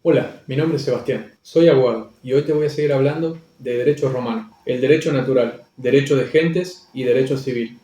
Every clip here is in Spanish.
Hola, mi nombre es Sebastián, soy abogado y hoy te voy a seguir hablando de derecho romano, el derecho natural, derecho de gentes y derecho civil.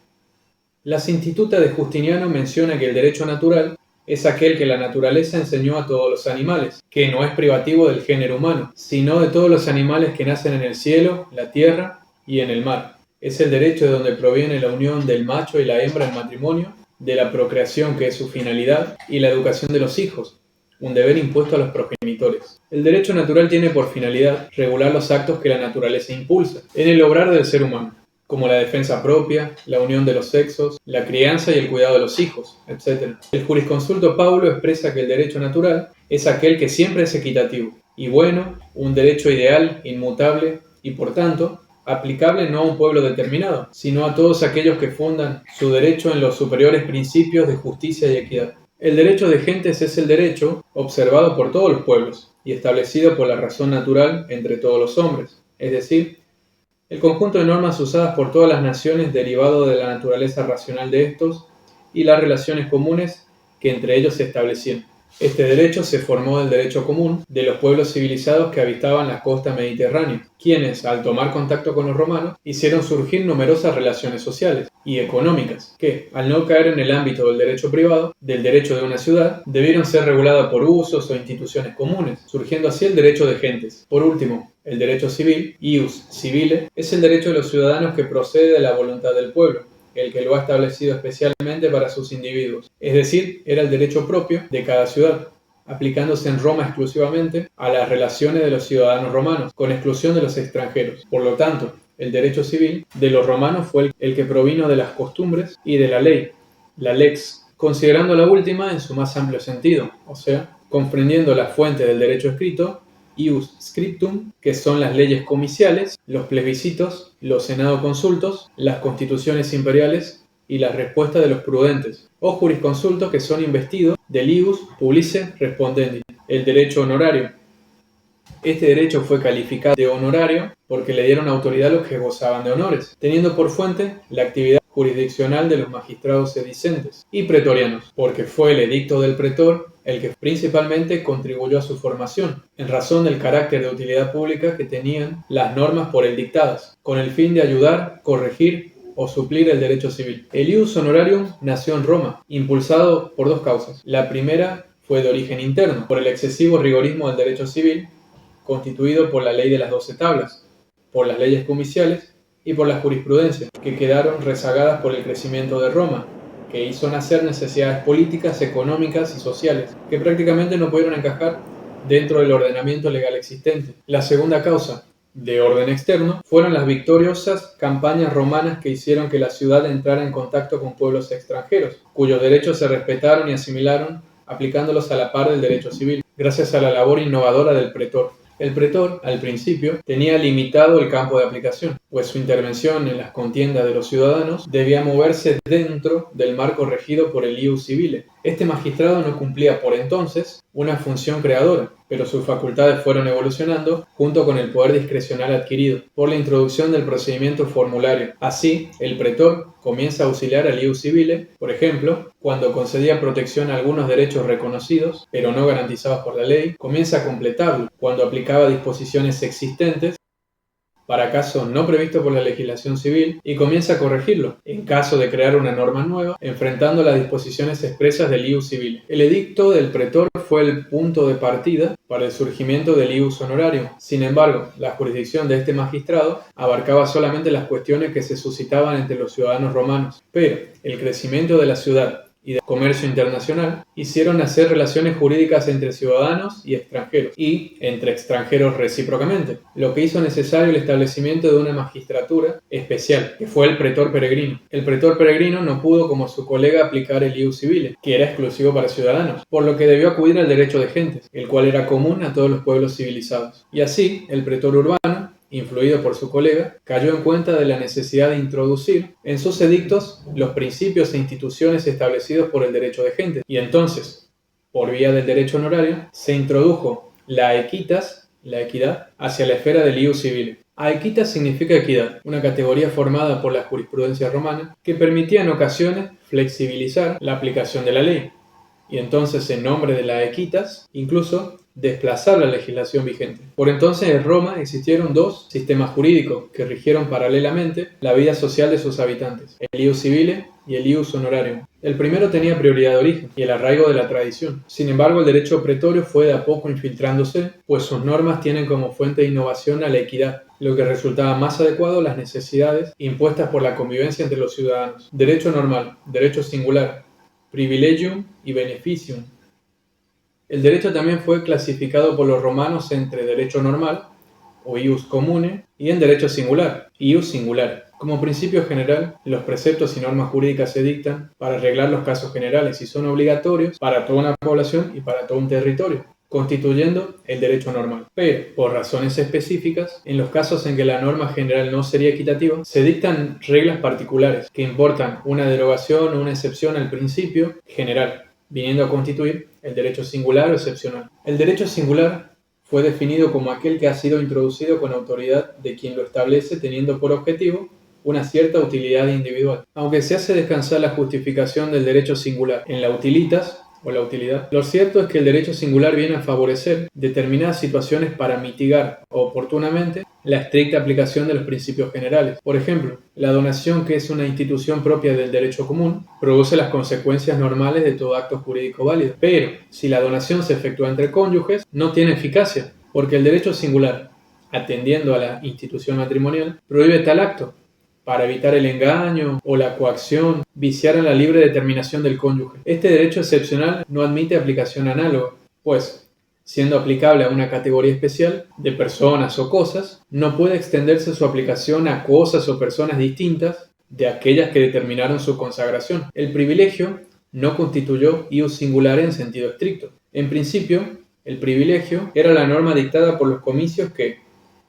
La Instituta de Justiniano menciona que el derecho natural es aquel que la naturaleza enseñó a todos los animales, que no es privativo del género humano, sino de todos los animales que nacen en el cielo, la tierra y en el mar. Es el derecho de donde proviene la unión del macho y la hembra en matrimonio, de la procreación que es su finalidad y la educación de los hijos, un deber impuesto a los progenitores. El derecho natural tiene por finalidad regular los actos que la naturaleza impulsa en el obrar del ser humano, como la defensa propia, la unión de los sexos, la crianza y el cuidado de los hijos, etc. El jurisconsulto Paulo expresa que el derecho natural es aquel que siempre es equitativo y bueno, un derecho ideal, inmutable y, por tanto, aplicable no a un pueblo determinado, sino a todos aquellos que fundan su derecho en los superiores principios de justicia y equidad. El derecho de gentes es el derecho observado por todos los pueblos y establecido por la razón natural entre todos los hombres, es decir, el conjunto de normas usadas por todas las naciones derivado de la naturaleza racional de estos y las relaciones comunes que entre ellos se establecían. Este derecho se formó del derecho común de los pueblos civilizados que habitaban la costa mediterránea, quienes, al tomar contacto con los romanos, hicieron surgir numerosas relaciones sociales y económicas, que, al no caer en el ámbito del derecho privado, del derecho de una ciudad, debieron ser reguladas por usos o instituciones comunes, surgiendo así el derecho de gentes. Por último, el derecho civil, ius civile, es el derecho de los ciudadanos que procede de la voluntad del pueblo, el que lo ha establecido especialmente para sus individuos, es decir, era el derecho propio de cada ciudad, aplicándose en Roma exclusivamente a las relaciones de los ciudadanos romanos, con exclusión de los extranjeros. Por lo tanto, el derecho civil de los romanos fue el que provino de las costumbres y de la ley, la lex, considerando la última en su más amplio sentido, o sea, comprendiendo la fuente del derecho escrito, ius scriptum, que son las leyes comiciales, los plebiscitos, los senadoconsultos, las constituciones imperiales y las respuestas de los prudentes, o jurisconsultos, que son investidos del ius publice respondendi, el derecho honorario. Este derecho fue calificado de honorario porque le dieron autoridad a los que gozaban de honores, teniendo por fuente la actividad jurisdiccional de los magistrados sedicentes y pretorianos, porque fue el edicto del pretor el que principalmente contribuyó a su formación, en razón del carácter de utilidad pública que tenían las normas por él dictadas, con el fin de ayudar, corregir o suplir el derecho civil. El ius honorarium nació en Roma, impulsado por dos causas. La primera fue de origen interno, por el excesivo rigorismo del derecho civil, constituido por la ley de las 12 tablas, por las leyes comiciales y por la jurisprudencia, que quedaron rezagadas por el crecimiento de Roma, que hizo nacer necesidades políticas, económicas y sociales, que prácticamente no pudieron encajar dentro del ordenamiento legal existente. La segunda causa, de orden externo, fueron las victoriosas campañas romanas que hicieron que la ciudad entrara en contacto con pueblos extranjeros, cuyos derechos se respetaron y asimilaron aplicándolos a la par del derecho civil, gracias a la labor innovadora del pretor. El pretor, al principio, tenía limitado el campo de aplicación, pues su intervención en las contiendas de los ciudadanos debía moverse dentro del marco regido por el ius civile. Este magistrado no cumplía por entonces una función creadora, pero sus facultades fueron evolucionando junto con el poder discrecional adquirido por la introducción del procedimiento formulario. Así, el pretor comienza a auxiliar al ius civile, por ejemplo, cuando concedía protección a algunos derechos reconocidos, pero no garantizados por la ley, comienza a completarlo, cuando aplicaba disposiciones existentes para casos no previstos por la legislación civil y comienza a corregirlo, en caso de crear una norma nueva, enfrentando las disposiciones expresas del ius civile. El edicto del pretor fue el punto de partida para el surgimiento del ius honorarium. Sin embargo, la jurisdicción de este magistrado abarcaba solamente las cuestiones que se suscitaban entre los ciudadanos romanos, pero el crecimiento de la ciudad y del comercio internacional hicieron nacer relaciones jurídicas entre ciudadanos y extranjeros, y entre extranjeros recíprocamente, lo que hizo necesario el establecimiento de una magistratura especial, que fue el pretor peregrino. El pretor peregrino no pudo, como su colega, aplicar el ius civile, que era exclusivo para ciudadanos, por lo que debió acudir al derecho de gentes, el cual era común a todos los pueblos civilizados. Y así, el pretor urbano, influido por su colega, cayó en cuenta de la necesidad de introducir en sus edictos los principios e instituciones establecidos por el derecho de gentes. Y entonces, por vía del derecho honorario, se introdujo la equitas, la equidad, hacia la esfera del ius civile. Aequitas significa equidad, una categoría formada por la jurisprudencia romana que permitía en ocasiones flexibilizar la aplicación de la ley y entonces en nombre de la equitas, incluso desplazar la legislación vigente. Por entonces en Roma existieron dos sistemas jurídicos que rigieron paralelamente la vida social de sus habitantes, el ius civile y el ius honorarium. El primero tenía prioridad de origen y el arraigo de la tradición. Sin embargo, el derecho pretorio fue de a poco infiltrándose, pues sus normas tienen como fuente de innovación a la equidad, lo que resultaba más adecuado a las necesidades impuestas por la convivencia entre los ciudadanos. Derecho normal, derecho singular, privilegium y beneficium. El derecho también fue clasificado por los romanos entre derecho normal, o ius comune, y en derecho singular, ius singulare. Como principio general, los preceptos y normas jurídicas se dictan para arreglar los casos generales y son obligatorios para toda una población y para todo un territorio, constituyendo el derecho normal. Pero, por razones específicas, en los casos en que la norma general no sería equitativa, se dictan reglas particulares que importan una derogación o una excepción al principio general, viniendo a constituir el derecho singular o excepcional. El derecho singular fue definido como aquel que ha sido introducido con autoridad de quien lo establece teniendo por objetivo una cierta utilidad individual. Aunque se hace descansar la justificación del derecho singular en la utilitas o la utilidad, lo cierto es que el derecho singular viene a favorecer determinadas situaciones para mitigar oportunamente la estricta aplicación de los principios generales. Por ejemplo, la donación, que es una institución propia del derecho común, produce las consecuencias normales de todo acto jurídico válido. Pero, si la donación se efectúa entre cónyuges, no tiene eficacia, porque el derecho singular, atendiendo a la institución matrimonial, prohíbe tal acto, para evitar el engaño o la coacción, viciar a la libre determinación del cónyuge. Este derecho excepcional no admite aplicación análoga, pues, siendo aplicable a una categoría especial de personas o cosas, no puede extenderse su aplicación a cosas o personas distintas de aquellas que determinaron su consagración. El privilegio no constituyó ius singulare en sentido estricto. En principio, el privilegio era la norma dictada por los comicios que,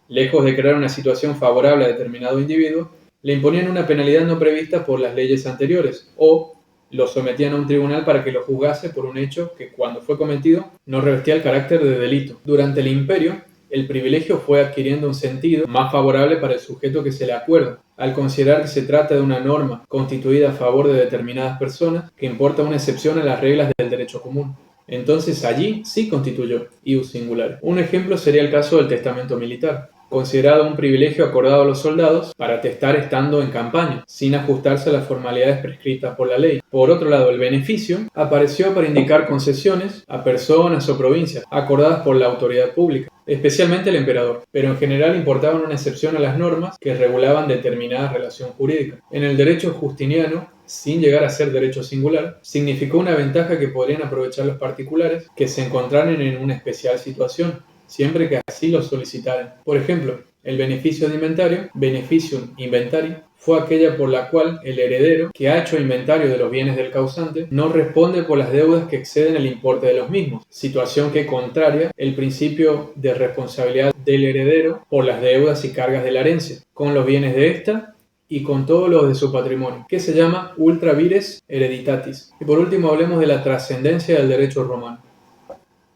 lejos de crear una situación favorable a determinado individuo, le imponían una penalidad no prevista por las leyes anteriores o lo sometían a un tribunal para que lo juzgase por un hecho que, cuando fue cometido, no revestía el carácter de delito. Durante el imperio, el privilegio fue adquiriendo un sentido más favorable para el sujeto que se le acuerda, al considerar que se trata de una norma constituida a favor de determinadas personas que importa una excepción a las reglas del derecho común. Entonces allí sí constituyó ius singulare. Un ejemplo sería el caso del testamento militar, considerado un privilegio acordado a los soldados para testar estando en campaña, sin ajustarse a las formalidades prescritas por la ley. Por otro lado, el beneficio apareció para indicar concesiones a personas o provincias acordadas por la autoridad pública, especialmente el emperador, pero en general importaban una excepción a las normas que regulaban determinada relación jurídica. En el derecho justiniano, sin llegar a ser derecho singular, significó una ventaja que podrían aprovechar los particulares que se encontraran en una especial situación, siempre que así lo solicitaran. Por ejemplo, el beneficio de inventario, beneficium inventari, fue aquella por la cual el heredero, que ha hecho inventario de los bienes del causante, no responde por las deudas que exceden el importe de los mismos, situación que contraria el principio de responsabilidad del heredero por las deudas y cargas de la herencia, con los bienes de ésta y con todos los de su patrimonio, que se llama ultra vires hereditatis. Y por último hablemos de la trascendencia del derecho romano.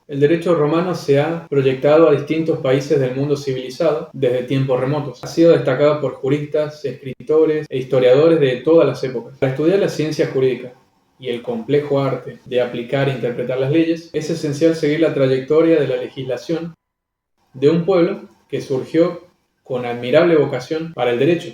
El derecho romano se ha proyectado a distintos países del mundo civilizado desde tiempos remotos. Ha sido destacado por juristas, escritores e historiadores de todas las épocas. Para estudiar la ciencia jurídica y el complejo arte de aplicar e interpretar las leyes, es esencial seguir la trayectoria de la legislación de un pueblo que surgió con admirable vocación para el derecho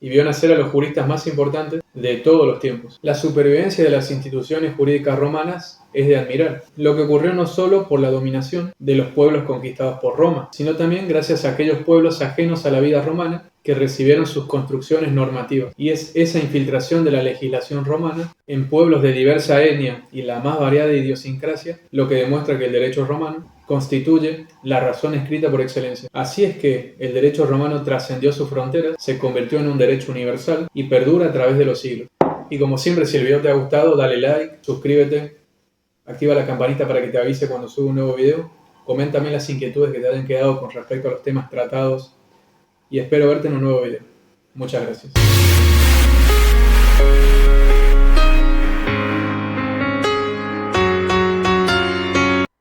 y vio nacer a los juristas más importantes de todos los tiempos. La supervivencia de las instituciones jurídicas romanas es de admirar, lo que ocurrió no solo por la dominación de los pueblos conquistados por Roma, sino también gracias a aquellos pueblos ajenos a la vida romana que recibieron sus construcciones normativas. Y es esa infiltración de la legislación romana en pueblos de diversa etnia y la más variada idiosincrasia lo que demuestra que el derecho romano constituye la razón escrita por excelencia. Así es que el derecho romano trascendió sus fronteras, se convirtió en un derecho universal y perdura a través de los siglos. Y como siempre, si el video te ha gustado, dale like, suscríbete, activa la campanita para que te avise cuando suba un nuevo video, coméntame las inquietudes que te hayan quedado con respecto a los temas tratados y espero verte en un nuevo video. Muchas gracias.